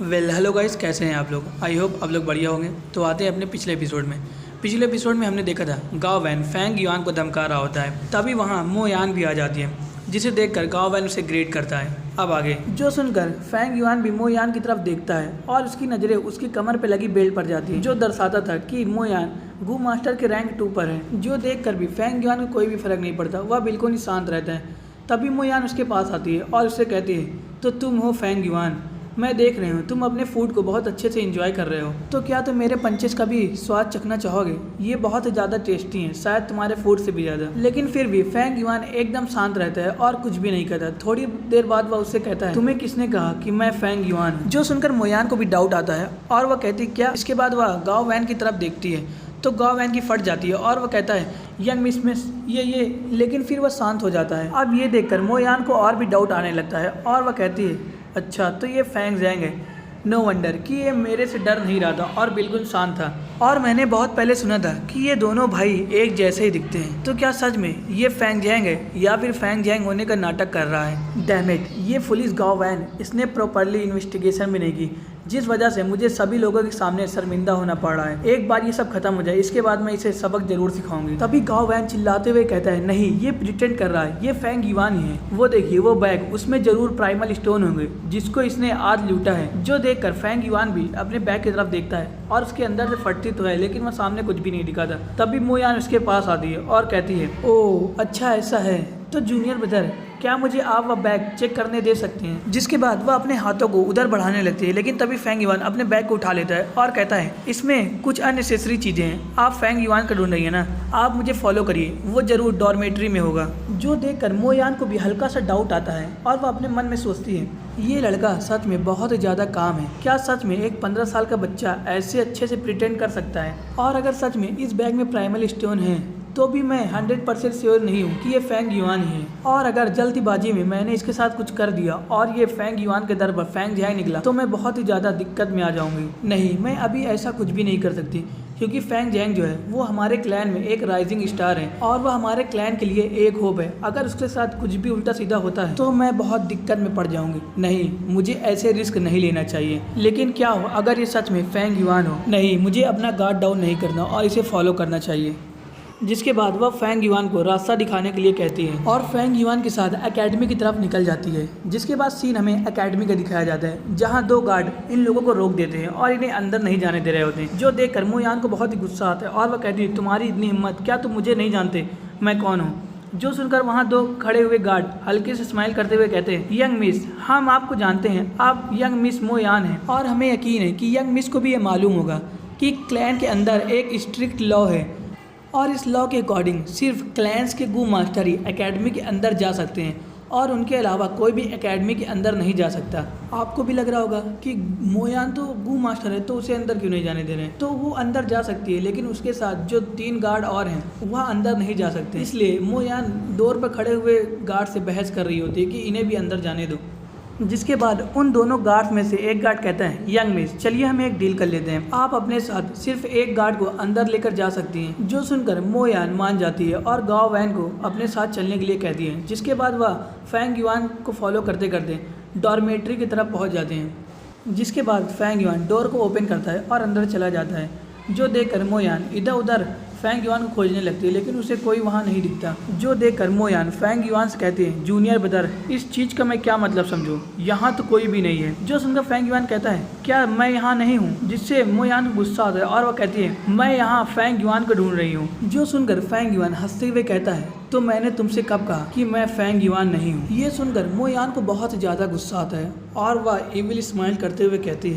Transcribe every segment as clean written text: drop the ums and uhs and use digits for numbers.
Hello guys, कैसे हैं आप लोग। आई होप आप लोग बढ़िया होंगे। तो आते हैं अपने पिछले एपिसोड में हमने देखा था गाओ वैन फैंग युआन को धमका रहा होता है। तभी वहाँ मो यान भी आ जाती है, जिसे देखकर गाओ वैन उसे ग्रेट करता है। अब आगे जो सुनकर फैंग युआन भी मो यान की तरफ देखता है और उसकी नज़रें उसकी कमर पे लगी बेल्ट पर जाती है, जो दर्शाता था कि मो यान गू मास्टर के रैंक 2 पर है। जो देखकर भी फैंग युआन को कोई भी फर्क नहीं पड़ता, वह बिल्कुल ही शांत रहता है। तभी मो यान उसके पास आती है और उससे कहती है, तो तुम हो फैंग युआन, मैं देख रही हूँ तुम अपने फूड को बहुत अच्छे से एंजॉय कर रहे हो, तो क्या तुम मेरे पंचेस का भी स्वाद चखना चाहोगे। ये बहुत ज़्यादा टेस्टी हैं, शायद तुम्हारे फूड से भी ज़्यादा। लेकिन फिर भी फैंग युआन एकदम शांत रहता है और कुछ भी नहीं कहता। थोड़ी देर बाद वह उससे कहता है, तुम्हें किसने कहा कि मैं फैंग युआन। जो सुनकर मोयान को भी डाउट आता है और वह कहती क्या। इसके बाद वह गाओ वैन की तरफ देखती है तो गाओ वैन की फट जाती है और वह कहता है, यंग मिस ये। लेकिन फिर वह शांत हो जाता है। अब ये देखकर मोयान को और भी डाउट आने लगता है और वह कहती है, अच्छा तो ये फैंग जैंग है। नो वंडर कि ये मेरे से डर नहीं रहा था और बिल्कुल शांत था। और मैंने बहुत पहले सुना था कि ये दोनों भाई एक जैसे ही दिखते हैं। तो क्या सच में ये फैंग जैंग है या फिर फैंग जैंग होने का नाटक कर रहा है। डैम इट, ये पुलिस गाओ वैन इसने प्रॉपरली इन्वेस्टिगेशन भी नहीं की, जिस वजह से मुझे सभी लोगों के सामने शर्मिंदा होना पड़ रहा है। एक बार ये सब खत्म हो जाए, इसके बाद मैं इसे सबक जरूर सिखाऊंगी। तभी गाओ वैन चिल्लाते हुए कहता है, नहीं ये प्रिटेंड कर रहा है, ये फैंग युआन ही है। वो देखिए वो बैग, उसमें जरूर प्राइमल स्टोन होंगे जिसको इसने आज लूटा है। जो देखकर फैंग युआन भी अपने बैग की तरफ देखता है और उसके अंदर से फटती तो है, लेकिन वह सामने कुछ भी नहीं दिखाता। तभी मोयान उसके पास आती है और कहती है, ओह अच्छा ऐसा है तो जूनियर ब्रदर, क्या मुझे आप वह बैग चेक करने दे सकते हैं। जिसके बाद वह अपने हाथों को उधर बढ़ाने लगती है, लेकिन तभी फैंग युआन अपने बैग को उठा लेता है और कहता है, इसमें कुछ अननेसेसरी चीज़ें हैं। आप फैंग युआन को ढूंढ रही है ना, आप मुझे फॉलो करिए, वो जरूर डॉर्मेट्री में होगा। जो देखकर मोयान को भी हल्का सा डाउट आता है और वह अपने मन में सोचती है, ये लड़का सच में बहुत ज़्यादा काम है। क्या सच में एक 15 साल का बच्चा ऐसे अच्छे से प्रिटेंड कर सकता है। और अगर सच में इस बैग में प्राइमल स्टोन है तो भी मैं 100% श्योर नहीं हूँ कि ये फैंग युआन ही है। और अगर जल्दबाजी में मैंने इसके साथ कुछ कर दिया और ये फैंग युआन के दर पर फैंग जैंग निकला तो मैं बहुत ही ज़्यादा दिक्कत में आ जाऊंगी। नहीं, मैं अभी ऐसा कुछ भी नहीं कर सकती, क्योंकि फैंग जैंग जो है वो हमारे क्लैन में एक राइजिंग स्टार है और वह हमारे क्लैन के लिए एक होप है। अगर उसके साथ कुछ भी उल्टा सीधा होता है तो मैं बहुत दिक्कत में पड़ जाऊंगी। नहीं, मुझे ऐसे रिस्क नहीं लेना चाहिए। लेकिन क्या हो अगर ये सच में फैंग युआन हो। नहीं, मुझे अपना गार्ड डाउन नहीं करना और इसे फॉलो करना चाहिए। जिसके बाद वह फैंग युआन को रास्ता दिखाने के लिए कहती है और फैंग युआन के साथ एकेडमी की तरफ निकल जाती है। जिसके बाद सीन हमें एकेडमी का दिखाया जाता है, जहां 2 गार्ड इन लोगों को रोक देते हैं और इन्हें अंदर नहीं जाने दे रहे होते हैं। जो देखकर मोयान को बहुत ही गुस्सा आता है और वह कहती है, तुम्हारी इतनी हिम्मत, क्या तुम मुझे नहीं जानते मैं कौन हूँ। जो सुनकर वहाँ 2 खड़े हुए गार्ड हल्के से स्माइल करते हुए कहते हैं, यंग मिस, हम आपको जानते हैं, आप यंग मिस मोयान हैं और हमें यकीन है कि यंग मिस को भी ये मालूम होगा कि क्लैन के अंदर एक स्ट्रिक्ट लॉ है और इस लॉ के अकॉर्डिंग सिर्फ क्लैंस के गू मास्टर ही एकेडमी के अंदर जा सकते हैं और उनके अलावा कोई भी एकेडमी के अंदर नहीं जा सकता। आपको भी लग रहा होगा कि मोयान तो गू मास्टर है तो उसे अंदर क्यों नहीं जाने दे रहे हैं। तो वो अंदर जा सकती है, लेकिन उसके साथ जो 3 गार्ड और हैं वह अंदर नहीं जा सकते। इसलिए मोयान डोर पर खड़े हुए गार्ड से बहस कर रही होती है कि इन्हें भी अंदर जाने दो। जिसके बाद उन दोनों गार्ड्स में से एक गार्ड कहता है, यंग मिस, चलिए हम एक डील कर लेते हैं, आप अपने साथ सिर्फ एक गार्ड को अंदर लेकर जा सकती हैं। जो सुनकर मोयान मान जाती है और गाओ वैन को अपने साथ चलने के लिए कहती है। जिसके बाद वह फैंग युआन को फॉलो करते करते डॉर्मेट्री की तरफ पहुंच जाते हैं। जिसके बाद फैंग युआन डोर को ओपन करता है और अंदर चला जाता है। जो देखकर मोयान इधर उधर फैंग युआन को खोजने लगती है, लेकिन उसे कोई वहाँ नहीं दिखता। जो देखकर मोयान फैंग युआन से कहते हैं, जूनियर ब्रदर, इस चीज़ का मैं क्या मतलब समझूं, यहाँ तो कोई भी नहीं है। जो सुनकर फैंग युआन कहता है, क्या मैं यहाँ नहीं हूँ। जिससे मोयान को गुस्सा आता है और वह कहती है, मैं यहाँ फैंग युआन को ढूंढ रही हूँ। जो सुनकर फैंग युआन हंसते हुए कहता है, तो मैंने तुमसे कब कहा कि मैं फैंग युआन नहीं हूँ। ये सुनकर मोयान को बहुत ज़्यादा गुस्सा आता है और वह इविल स्माइल करते हुए कहती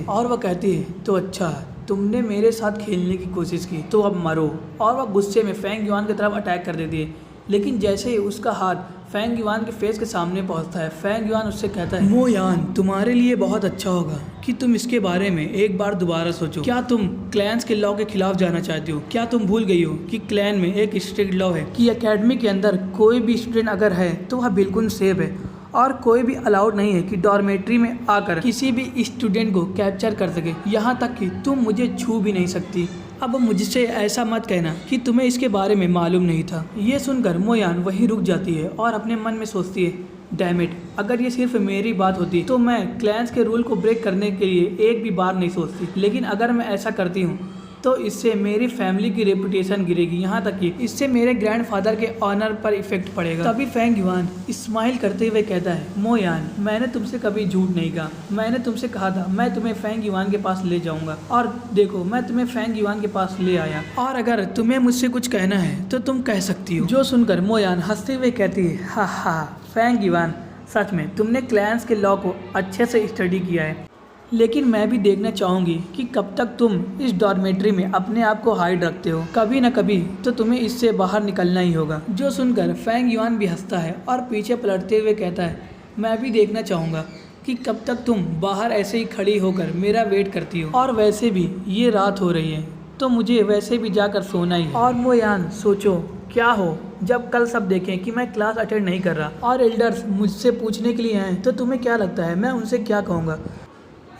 है, तो अच्छा तुमने मेरे साथ खेलने की कोशिश की तो अब मरो। और वह गुस्से में फैंग युआन की तरफ अटैक कर देती है, लेकिन जैसे ही उसका हाथ फैंग युआन के फेस के सामने पहुंचता है, फैंग युआन उससे कहता है, मोयान, तुम्हारे लिए बहुत अच्छा होगा कि तुम इसके बारे में एक बार दोबारा सोचो। क्या तुम क्लैंस के लॉ के खिलाफ जाना चाहती हो। क्या तुम भूल गई हो कि क्लैन में एक स्ट्रिक्ट लॉ है कि एकेडमी के अंदर कोई भी स्टूडेंट अगर है तो वह बिल्कुल सेफ है और कोई भी अलाउड नहीं है कि डॉर्मेट्री में आकर किसी भी स्टूडेंट को कैप्चर कर सके। यहाँ तक कि तुम मुझे छू भी नहीं सकती। अब मुझसे ऐसा मत कहना कि तुम्हें इसके बारे में मालूम नहीं था। ये सुनकर मोयान वहीं रुक जाती है और अपने मन में सोचती है, डैम इट, अगर ये सिर्फ मेरी बात होती तो मैं क्लैंस के रूल को ब्रेक करने के लिए एक भी बार नहीं सोचती, लेकिन अगर मैं ऐसा करती हूँ तो इससे मेरी फैमिली की रेपुटेशन गिरेगी, यहाँ तक कि इससे मेरे ग्रैंडफादर के ऑनर पर इफेक्ट पड़ेगा। तभी फेंग युआन स्माइल करते हुए कहता है, मो यान, मैंने तुमसे कभी झूठ नहीं कहा, मैंने तुमसे कहा था मैं तुम्हें फेंग युआन के पास ले जाऊंगा, और देखो मैं तुम्हें फेंग युआन के पास ले आया, और अगर तुम्हें मुझसे कुछ कहना है तो तुम कह सकती हो। जो सुनकर मो यान हंसते हुए कहती है, हा हा फेंग युआन, सच में तुमने क्लैंस के लॉ को अच्छे से स्टडी किया है, लेकिन मैं भी देखना चाहूँगी कि कब तक तुम इस डॉर्मेट्री में अपने आप को हाइड रखते हो, कभी न कभी तो तुम्हें इससे बाहर निकलना ही होगा। जो सुनकर फेंग युआन भी हंसता है और पीछे पलटते हुए कहता है, मैं भी देखना चाहूँगा कि कब तक तुम बाहर ऐसे ही खड़ी होकर मेरा वेट करती हो, और वैसे भी ये रात हो रही है तो मुझे वैसे भी जाकर सोना ही है। और मो यान, सोचो क्या हो जब कल सब देखें कि मैं क्लास अटेंड नहीं कर रहा और एल्डर्स मुझसे पूछने के लिए आए, तो तुम्हें क्या लगता है मैं उनसे क्या कहूँगा।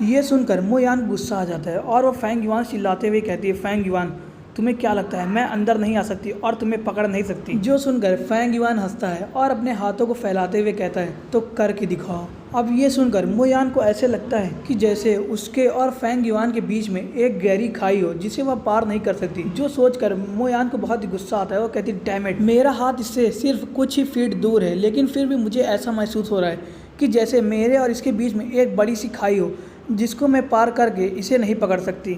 ये सुनकर मो यान गुस्सा आ जाता है और वो फेंग युआन चिल्लाते हुए कहती है, फेंग युआन तुम्हें क्या लगता है मैं अंदर नहीं आ सकती और तुम्हें पकड़ नहीं सकती। जो सुनकर फेंग युआन हंसता है और अपने हाथों को फैलाते हुए कहता है, तो करके दिखाओ। अब ये सुनकर मो यान को ऐसे लगता है कि जैसे उसके और फेंग युआन के बीच में एक गहरी खाई हो जिसे वह पार नहीं कर सकती। जो सोचकर मो यान को बहुत ही गुस्सा आता है, वो कहती है, डैम इट, मेरा हाथ इससे सिर्फ कुछ ही फीट दूर है, लेकिन फिर भी मुझे ऐसा महसूस हो रहा है कि जैसे मेरे और इसके बीच में एक बड़ी सी खाई हो जिसको मैं पार करके इसे नहीं पकड़ सकती।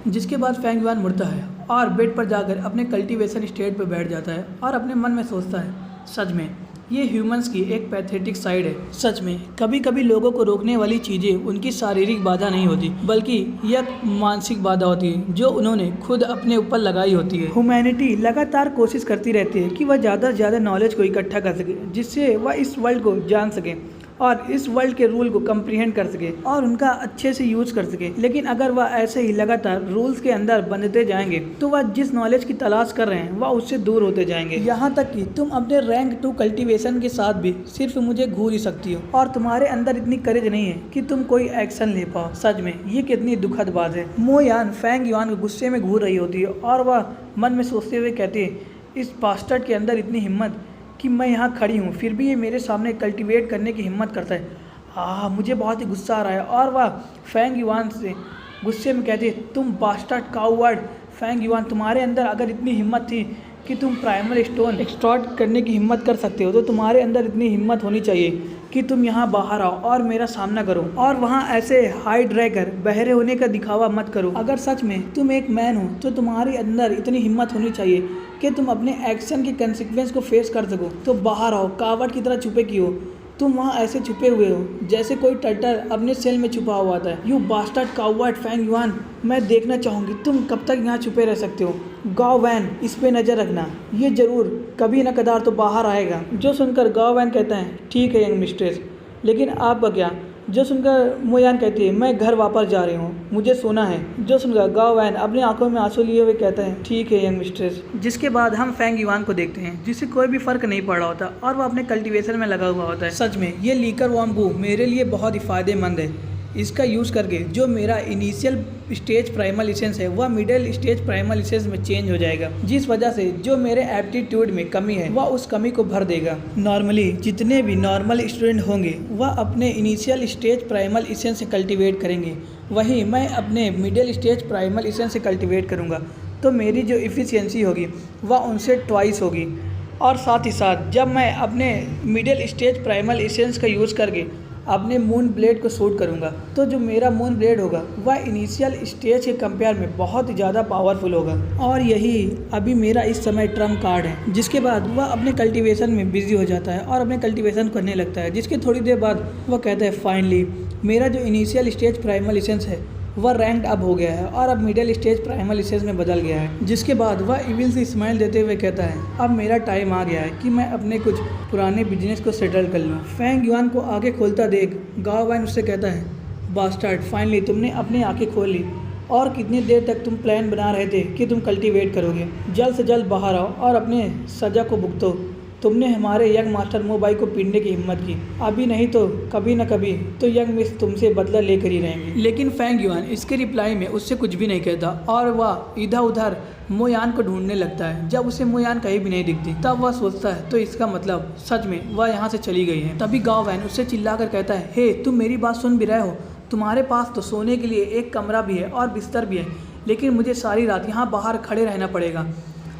जिसके बाद फेंग युआन मुड़ता है और बेड पर जाकर अपने कल्टीवेशन स्टेट पर बैठ जाता है और अपने मन में सोचता है, सच में ये ह्यूमंस की एक पैथेटिक साइड है। सच में कभी कभी लोगों को रोकने वाली चीज़ें उनकी शारीरिक बाधा नहीं होती, बल्कि यह मानसिक बाधा होती है जो उन्होंने खुद अपने ऊपर लगाई होती है। ह्यूमैनिटी लगातार कोशिश करती रहती है कि वह ज़्यादा से ज़्यादा नॉलेज को इकट्ठा कर सके, जिससे वह इस वर्ल्ड को जान सके और इस वर्ल्ड के रूल को कम्प्रीहेंड कर सके और उनका अच्छे से यूज कर सके। लेकिन अगर वह ऐसे ही लगातार रूल्स के अंदर बंधते जाएंगे तो वह जिस नॉलेज की तलाश कर रहे हैं वह उससे दूर होते जाएंगे। यहाँ तक कि तुम अपने रैंक 2 कल्टीवेशन के साथ भी सिर्फ मुझे घूर ही सकती हो और तुम्हारे अंदर इतनी करेज नहीं है कि तुम कोई एक्शन ले पाओ। सच में ये कितनी दुखद बात है। मो यान फेंग युआन को गुस्से में घूर रही होती है और वह मन में सोचते हुए कहती है, इस बास्टर्ड के अंदर इतनी हिम्मत कि मैं यहाँ खड़ी हूँ फिर भी ये मेरे सामने कल्टीवेट करने की हिम्मत करता है। मुझे बहुत ही गुस्सा आ रहा है। और वह फेंग युआन से गुस्से में कहती है, तुम बास्टर्ड काउवर्ड फेंग युआन, तुम्हारे अंदर अगर इतनी हिम्मत थी कि तुम प्राइमल स्टोन एक्सट्रैक्ट करने की हिम्मत कर सकते हो तो तुम्हारे अंदर इतनी हिम्मत होनी चाहिए कि तुम यहाँ बाहर आओ और मेरा सामना करो और वहाँ ऐसे हाइड रहकर बहरे होने का दिखावा मत करो। अगर सच में तुम एक मैन हो तो तुम्हारे अंदर इतनी हिम्मत होनी चाहिए कि तुम अपने एक्शन के कंसिक्वेंस को फेस कर सको। तो बाहर आओ, कावड़ की तरह छुपे क्यों? तुम वहाँ ऐसे छुपे हुए हो जैसे कोई टर्टल अपने सेल में छुपा हुआ था। यू बास्टर्ड काउवर्ड फेंग युआन, मैं देखना चाहूँगी तुम कब तक यहाँ छुपे रह सकते हो। गाओ वैन, इस पे नज़र रखना, ये ज़रूर कभी न कदार तो बाहर आएगा। जो सुनकर गाओ वैन कहता है, ठीक है यंग मिस्ट्रेस, लेकिन आपका क्या? जो सुनकर मो यान कहती है, मैं घर वापस जा रही हूँ, मुझे सोना है। जो सुनकर गाओ वैन अपनी आंखों में आंसू लिए हुए कहता है, ठीक है यंग मिस्ट्रेस। जिसके बाद हम फेंग युआन को देखते हैं जिससे कोई भी फर्क नहीं पड़ रहा होता और वो अपने कल्टीवेशन में लगा हुआ होता है। सच में ये लीकर वॉर्म गू मेरे लिए बहुत ही फ़ायदेमंद है। इसका यूज़ करके जो मेरा इनिशियल स्टेज प्राइमल एसेंस है वह मिडिल स्टेज प्राइमल एसेंस में चेंज हो जाएगा, जिस वजह से जो मेरे एप्टीट्यूड में कमी है वह उस कमी को भर देगा। नॉर्मली जितने भी नॉर्मल स्टूडेंट होंगे वह अपने इनिशियल स्टेज प्राइमल एसेंस से कल्टीवेट करेंगे, वहीं मैं अपने मिडिल स्टेज प्राइमल एसेंस से कल्टीवेट करूँगा, तो मेरी जो इफ़िशियंसी होगी वह उनसे ट्वाइस होगी। और साथ ही साथ जब मैं अपने मिडिल स्टेज प्राइमल एसेंस का यूज़ करके अपने मून ब्लेड को शूट करूंगा तो जो मेरा मून ब्लेड होगा वह इनिशियल स्टेज के कंपेयर में बहुत ही ज़्यादा पावरफुल होगा। और यही अभी मेरा इस समय ट्रम्प कार्ड है। जिसके बाद वह अपने कल्टीवेशन में बिजी हो जाता है और अपने कल्टीवेशन करने लगता है। जिसके थोड़ी देर बाद वह कहता है, फाइनली मेरा जो इनिशियल स्टेज प्राइमल एसेंस है वह रैंक अप हो गया है और अब मिडिल स्टेज प्राइमल एसेंस में बदल गया है। जिसके बाद वह इविल से स्माइल देते हुए कहता है, अब मेरा टाइम आ गया है कि मैं अपने कुछ पुराने बिजनेस को सेटल कर लूँ। फेंग युआन को आंखें खोलता देख गाओ वैन उससे कहता है, बास्टर्ड, फाइनली तुमने अपनी आंखें खोल ली। और कितनी देर तक तुम प्लान बना रहे थे कि तुम कल्टीवेट करोगे? जल्द से जल्द बाहर आओ और अपने सज़ा को भुगतो। तुमने हमारे यंग मास्टर मोबाई को पीटने की हिम्मत की, अभी नहीं तो कभी न कभी तो यंग मिस तुमसे बदला लेकर ही रहेंगे। लेकिन फेंग युआन इसके रिप्लाई में उससे कुछ भी नहीं कहता और वह इधर उधर मोयान को ढूंढने लगता है। जब उसे मोयान कहीं भी नहीं दिखती तब वह सोचता है तो इसका मतलब सच में वह यहाँ से चली गई है। तभी गाओ वैन उससे चिल्लाकर कहता है, हे तुम मेरी बात सुन भी रहे हो? तुम्हारे पास तो सोने के लिए एक कमरा भी है और बिस्तर भी है, लेकिन मुझे सारी रात यहाँ बाहर खड़े रहना पड़ेगा।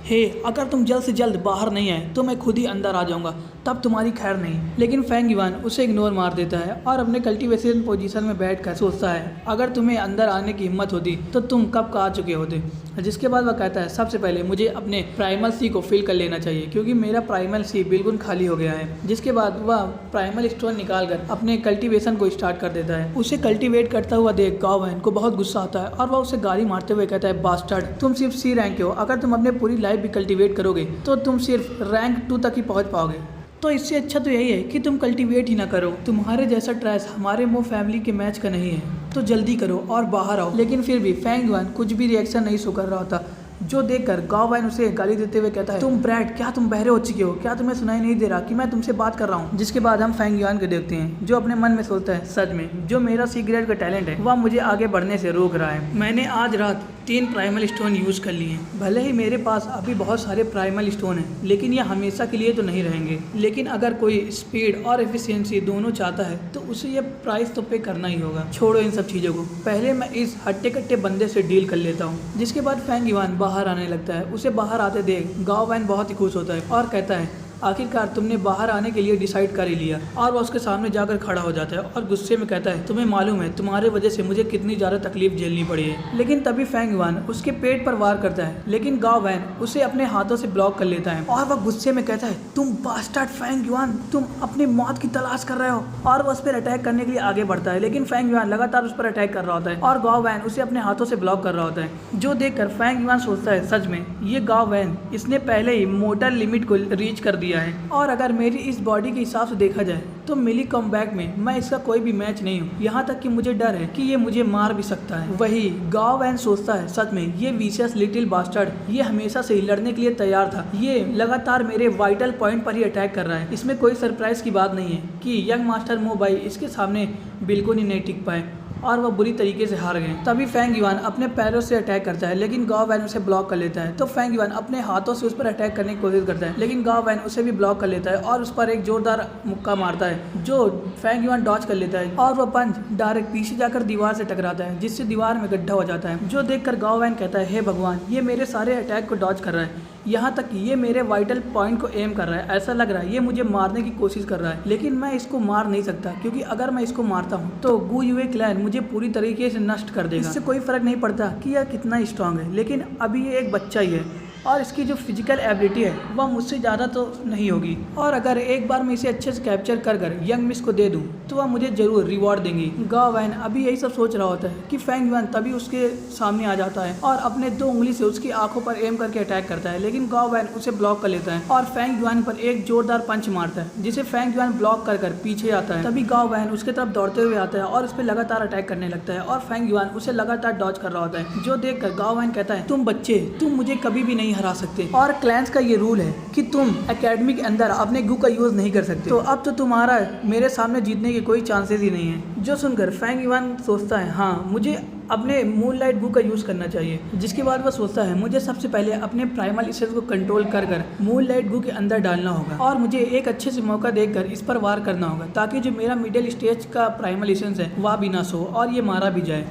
हे अगर तुम जल्द से जल्द बाहर नहीं आए तो मैं खुद ही अंदर आ जाऊंगा, तब तुम्हारी खैर नहीं। लेकिन फेंग युआन उसे इग्नोर मार देता है और अपने कल्टीवेशन पोजीशन में बैठकर सोचता है, अगर तुम्हें अंदर आने की हिम्मत होती तो तुम कब का आ चुके होते। जिसके बाद वह कहता है, सबसे पहले मुझे अपने प्राइमल सी को फिल कर लेना चाहिए क्योंकि मेरा प्राइमल सी बिल्कुल खाली हो गया है। जिसके बाद वह प्राइमल स्टोन निकालकर अपने कल्टीवेशन को स्टार्ट कर देता है। उसे कल्टीवेट करता हुआ देख गाओ वैन को बहुत गुस्सा आता है और वह उसे गाली मारते हुए कहता है, बास्टर्ड तुम सिर्फ सी रैंक के हो, अगर तुम अपने पूरी लाइफ भी कल्टीवेट करोगे तो तुम सिर्फ रैंक 2 तक ही पहुंच पाओगे। तो इससे अच्छा तो यही है कि तुम कल्टीवेट ही ना करो। तुम्हारे जैसा ट्रैश हमारे मो फैमिली के मैच का नहीं है, तो जल्दी करो और बाहर आओ। लेकिन फिर भी फेंग युआन कुछ भी रिएक्शन नहीं शो कर रहा था, जो देखकर गाओ वैन उसे गाली देते हुए कहता है, तुम ब्रैड क्या तुम बहरे हो चुके हो? क्या तुम्हें सुनाई नहीं दे रहा कि मैं तुमसे बात कर रहा हूँ? जिसके बाद हम फेंग युआन को देखते हैं जो अपने मन में सोचता है, सच में जो मेरा सी ग्रेड का टैलेंट है वह मुझे आगे बढ़ने से रोक रहा है। मैंने आज रात 3 प्राइमल स्टोन यूज़ कर लिए हैं। भले ही मेरे पास अभी बहुत सारे प्राइमल स्टोन हैं, लेकिन यह हमेशा के लिए तो नहीं रहेंगे। लेकिन अगर कोई स्पीड और एफिशिएंसी दोनों चाहता है तो उसे यह प्राइस तो पे करना ही होगा। छोड़ो इन सब चीज़ों को, पहले मैं इस हट्टे कट्टे बंदे से डील कर लेता हूँ। जिसके बाद फेंग युआन बाहर आने लगता है। उसे बाहर आते देख गाओ वैन बहुत ही खुश होता है और कहता है, आखिरकार तुमने बाहर आने के लिए डिसाइड कर ही लिया। और वह उसके सामने जाकर खड़ा हो जाता है और गुस्से में कहता है, तुम्हें मालूम है तुम्हारे वजह से मुझे कितनी ज़्यादा तकलीफ झेलनी पड़ी है। लेकिन तभी फेंग युआन उसके पेट पर वार करता है, लेकिन गाओ वैन उसे अपने हाथों से ब्लॉक कर लेता है और वह गुस्से में कहता है, तुम बास्टर्ड फेंग युआन, तुम अपनी मौत की तलाश कर रहे हो। और वह उस पर अटैक करने के लिए आगे बढ़ता है, लेकिन फेंग युआन लगातार उस पर अटैक कर रहा होता है और गाओ वैन उसे अपने हाथों से ब्लॉक कर रहा होता है। जो देखकर फेंग युआन सोचता है, सच में ये गाओ वैन इसने पहले ही मोटर लिमिट को रीच कर दिया है। और अगर मेरी इस बॉडी के हिसाब से देखा जाए तो मिली कमबैक में मैं इसका कोई भी मैच नहीं हूँ। यहाँ तक कि मुझे डर है कि ये मुझे मार भी सकता है। वही गाओ वैन सोचता है, सच में ये विशियस लिटिल बास्टर्ड ये हमेशा से ही लड़ने के लिए तैयार था। ये लगातार मेरे वाइटल पॉइंट पर ही अटैक कर रहा है। इसमें कोई सरप्राइज की बात नहीं है कि यंग मास्टर मोबाई इसके सामने बिल्कुल ही नहीं टिक पाए और वह बुरी तरीके से हार गए। तभी फेंग युआन अपने पैरों से अटैक करता है, लेकिन गाओ वैन उसे ब्लॉक कर लेता है। तो फेंग युआन अपने हाथों से उस पर अटैक करने की कोशिश करता है, लेकिन गाओ वैन उसे भी ब्लॉक कर लेता है और उस पर एक जोरदार मुक्का मारता है जो फेंग युआन डॉज कर लेता है और वह पंच डायरेक्ट पीछे जाकर दीवार से टकराता है, जिससे दीवार में गड्ढा हो जाता है। जो देखकर गाओ वैन कहता है, हे भगवान, ये मेरे सारे अटैक को डॉज कर रहा है, यहाँ तक कि ये मेरे वाइटल पॉइंट को एम कर रहा है। ऐसा लग रहा है ये मुझे मारने की कोशिश कर रहा है, लेकिन मैं इसको मार नहीं सकता क्योंकि अगर मैं इसको मारता हूँ तो गु युए क्लैन मुझे पूरी तरीके से नष्ट कर देगा। इससे कोई फर्क नहीं पड़ता कि यह कितना स्ट्रांग है, लेकिन अभी ये एक बच्चा ही है और इसकी जो फिजिकल एबिलिटी है वह मुझसे ज़्यादा तो नहीं होगी। और अगर एक बार मैं इसे अच्छे से कैप्चर कर यंग मिस को दे दूं तो वह मुझे ज़रूर रिवॉर्ड देंगी। गाओ वैन अभी यही सब सोच रहा होता है कि फेंग युआन तभी उसके सामने आ जाता है और अपने 2 उंगली से उसकी आंखों पर एम करके अटैक करता है, लेकिन गाओ वैन उसे ब्लॉक कर लेता है और फेंग युआन पर एक जोरदार पंच मारता है, जिसे फेंग युआन ब्लॉक कर पीछे आता है। तभी गाओ वैन उसके तरफ दौड़ते हुए आता है और उस पर लगातार अटैक करने लगता है और फेंग युआन उसे लगातार डॉज कर रहा होता है। जो देखकर गाओ वैन कहता है, तुम बच्चे, तुम मुझे कभी भी नहीं हरा सकते और क्लैंस का ये रूल है कि तुम एकेडमी के अंदर अपने गु का यूज नहीं कर सकते, तो अब तो तुम्हारा मेरे सामने जीतने की कोई चांसेस ही नहीं है। जो सुनकर फेंग युआन सोचता है, हाँ मुझे अपने मूनलाइट गु का यूज़ करना चाहिए। जिसके बाद वह सोचता है, मुझे सबसे पहले अपने प्राइमल स्टेज को कंट्रोल कर मूनलाइट गु के अंदर डालना होगा और मुझे एक अच्छे से मौका देकर इस पर वार करना होगा ताकि जो मेरा मिडिल स्टेज का प्राइमल स्टेज है वह भी ना सो और ये मारा भी जाए।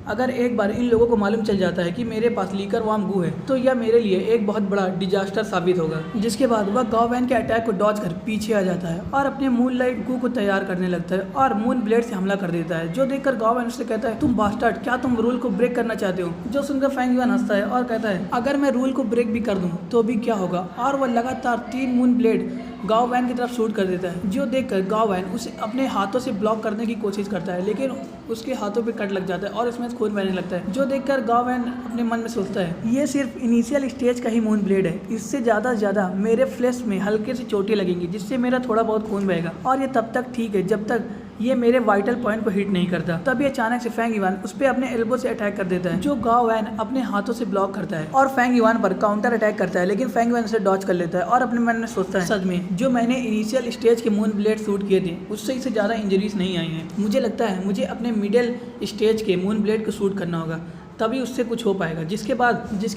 अगर एक बार इन लोगों को मालूम चल जाता है कि मेरे पास लीकर वार्म गु है तो यह मेरे लिए एक बहुत बड़ा डिजास्टर साबित होगा। जिसके बाद वह गाओ वैन के अटैक को डॉज कर पीछे आ जाता है और अपने मूनलाइट गु को तैयार करने लगता है और मून ब्लेड से हमला कर देता है। जो देखकर गाओ वैन उससे कहता है, तुम बास्टर्ड, क्या तुम रूल को ब्रेक करना चाहते हो? जो सुनकर फेंग युआन हंसता है और कहता है, अगर मैं रूल को ब्रेक भी कर दूं तो भी क्या होगा। और वह लगातार 3 मून ब्लेड गाओ वैन की तरफ शूट कर देता है। जो देखकर गाओ वैन उसे अपने हाथों से ब्लॉक करने की कोशिश करता है, लेकिन उसके हाथों पे कट लग जाता है और उसमें खून बहने लगता है। जो देखकर गाओ वैन अपने मन में सोचता है, ये सिर्फ इनिशियल स्टेज का ही मून ब्लेड है, इससे ज़्यादा से ज़्यादा मेरे फ्लैश में हल्के से चोटें लगेंगी जिससे मेरा थोड़ा बहुत खून बहेगा और ये तब तक ठीक है जब तक ये मेरे वाइटल पॉइंट को हिट नहीं करता। तभी अचानक से फेंग युआन उस पर अपने एल्बो से अटैक कर देता है, जो गाओ वैन अपने हाथों से ब्लॉक करता है और फेंग युआन पर काउंटर अटैक करता है, लेकिन फेंग युआन उसे डॉज कर लेता है और अपने मन में सोचता है सच में जो मैंने इनिशियल स्टेज के मून ब्लेड शूट किए थे उससे इससे ज़्यादा इंजरीज नहीं आई हैं। मुझे लगता है मुझे अपने मिडिल स्टेज के मून ब्लेड को शूट करना होगा, तभी उससे कुछ हो पाएगा। जिसके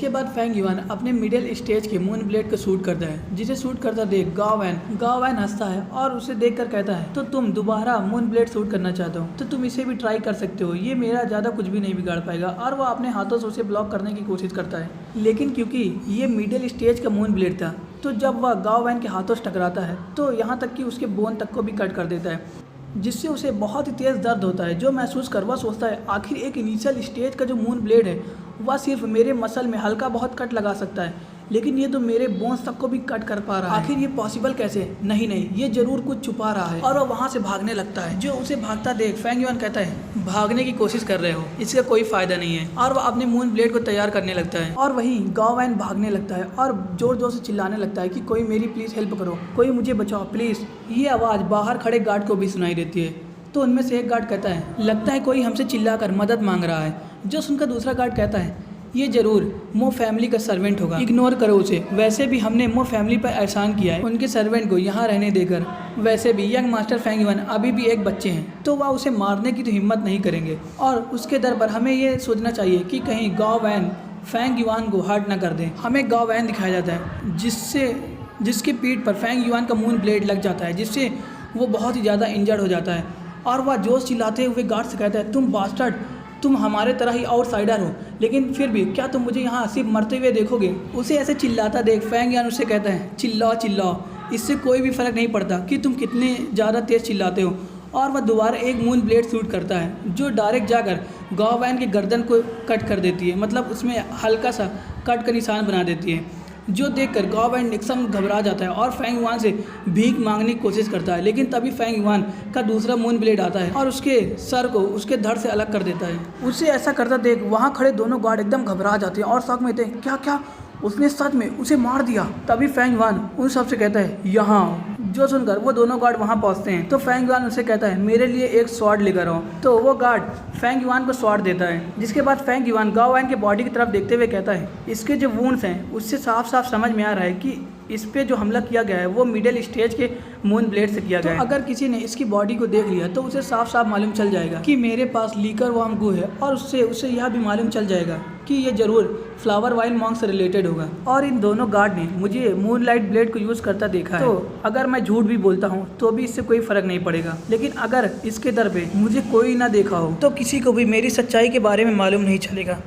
बाद फेंग युआन अपने मिडिल स्टेज के मून ब्लेड को शूट करता है, जिसे शूट करता देख गाओ वैन हंसता है और उसे देखकर कहता है तो तुम दोबारा मून ब्लेड शूट करना चाहते हो तो तुम इसे भी ट्राई कर सकते हो, ये मेरा ज़्यादा कुछ भी नहीं बिगाड़ पाएगा। और वह अपने हाथों से उसे ब्लॉक करने की कोशिश करता है, लेकिन क्योंकि ये मिडिल स्टेज का मून ब्लेड था तो जब वह गाओ वैन के हाथों से टकराता है तो यहाँ तक कि उसके बोन तक को भी कट कर देता है, जिससे उसे बहुत ही तेज़ दर्द होता है। जो महसूस कर वह सोचता है आखिर एक इनिशियल स्टेज का जो मून ब्लेड है वह सिर्फ मेरे मसल में हल्का बहुत कट लगा सकता है, लेकिन ये तो मेरे बोन्स तक को भी कट कर पा रहा है। आखिर ये पॉसिबल कैसे? नहीं, ये जरूर कुछ छुपा रहा है। और वह वहाँ से भागने लगता है। जो उसे भागता देख फेंग युआन कहता है भागने की कोशिश कर रहे हो, इसका कोई फायदा नहीं है। और वह अपने मून ब्लेड को तैयार करने लगता है और वहीं गाओ वैन भागने लगता है और जोर जोर से चिल्लाने लगता है कि कोई मेरी प्लीज़ हेल्प करो, कोई मुझे बचाओ प्लीज़। ये आवाज़ बाहर खड़े गार्ड को भी सुनाई देती है, तो उनमें से एक गार्ड कहता है लगता है कोई हमसे चिल्लाकर मदद मांग रहा है। जो सुनकर दूसरा गार्ड कहता है ये जरूर मो फैमिली का सर्वेंट होगा, इग्नोर करो उसे, वैसे भी हमने मो फैमिली पर एहसान किया है उनके सर्वेंट को यहाँ रहने देकर। वैसे भी यंग मास्टर फेंग युआन अभी भी एक बच्चे हैं तो वह उसे मारने की तो हिम्मत नहीं करेंगे, और उसके दर पर हमें ये सोचना चाहिए कि कहीं गाओ वैन फेंग युआन को हर्ट ना कर दें। हमें गाओ वैन दिखाया जाता है जिसके पीठ पर फेंग युआन का मून ब्लेड लग जाता है, जिससे वो बहुत ही ज़्यादा इंजर्ड हो जाता है। और वह जोश चिल्लाते हुए गार्ड से कहता है तुम बास्टर्ड, तुम हमारे तरह ही आउटसाइडर हो, लेकिन फिर भी क्या तुम मुझे यहाँ सिर्फ मरते हुए देखोगे? उसे ऐसे चिल्लाता देख फेंग युआन उससे कहता है चिल्लाओ, इससे कोई भी फ़र्क नहीं पड़ता कि तुम कितने ज़्यादा तेज़ चिल्लाते हो। और वह दोबारा एक मून ब्लेड शूट करता है जो डायरेक्ट जाकर गाओ वैन के गर्दन को कट कर देती है, मतलब उसमें हल्का सा कट का निशान बना देती है। जो देखकर गाओ वैन एकदम घबरा जाता है और फेंग युआन से भीख मांगने की कोशिश करता है, लेकिन तभी फेंग युआन का दूसरा मून ब्लेड आता है और उसके सर को उसके धड़ से अलग कर देता है। उसे ऐसा करता देख वहाँ खड़े दोनों गार्ड एकदम घबरा जाते हैं और शौक में थे क्या उसने सच में उसे मार दिया। तभी फेंग युआन उन सबसे कहता है यहाँ। जो सुनकर वो दोनों गार्ड वहाँ पहुँचते हैं तो फेंग युआन उनसे कहता है मेरे लिए एक स्वॉर्ड लेकर आओ। तो वो गार्ड फेंग युआन को स्वॉर्ड देता है, जिसके बाद फेंग युआन गाओ वैन के बॉडी की तरफ देखते हुए कहता है इसके जो वुंड्स हैं उससे साफ समझ में आ रहा है कि इस पे जो हमला किया गया है वो मिडिल स्टेज के मून ब्लेड से किया गया है। अगर किसी ने इसकी बॉडी को देख लिया तो उसे साफ मालूम चल जाएगा कि मेरे पास लीकर वर्म गू है, और उससे यह भी मालूम चल जाएगा कि ये जरूर फ्लावर वाइन मॉन्क से रिलेटेड होगा। और इन दोनों गार्ड ने मुझे मूनलाइट ब्लेड को यूज़ करता देखा है, तो अगर मैं झूठ भी बोलता हूँ तो भी इससे कोई फ़र्क नहीं पड़ेगा। लेकिन अगर इसके दर पे मुझे कोई ना देखा हो तो किसी को भी मेरी सच्चाई के बारे में मालूम नहीं चलेगा,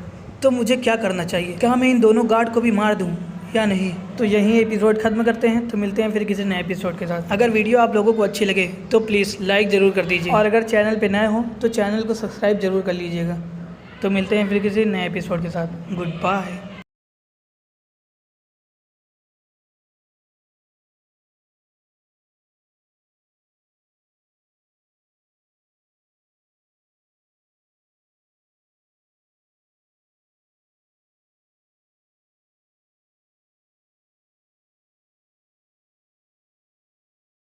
तो मुझे क्या करना चाहिए? क्या मैं इन दोनों गार्ड को भी मार दूँ या नहीं? तो यही एपिसोड खत्म करते हैं, तो मिलते हैं फिर किसी नए एपिसोड के साथ। अगर वीडियो आप लोगों को अच्छी लगे तो प्लीज़ लाइक ज़रूर कर दीजिए, और अगर चैनल पे नए हो तो चैनल को सब्सक्राइब ज़रूर कर लीजिएगा। तो मिलते हैं फिर किसी नए एपिसोड के साथ। Good bye.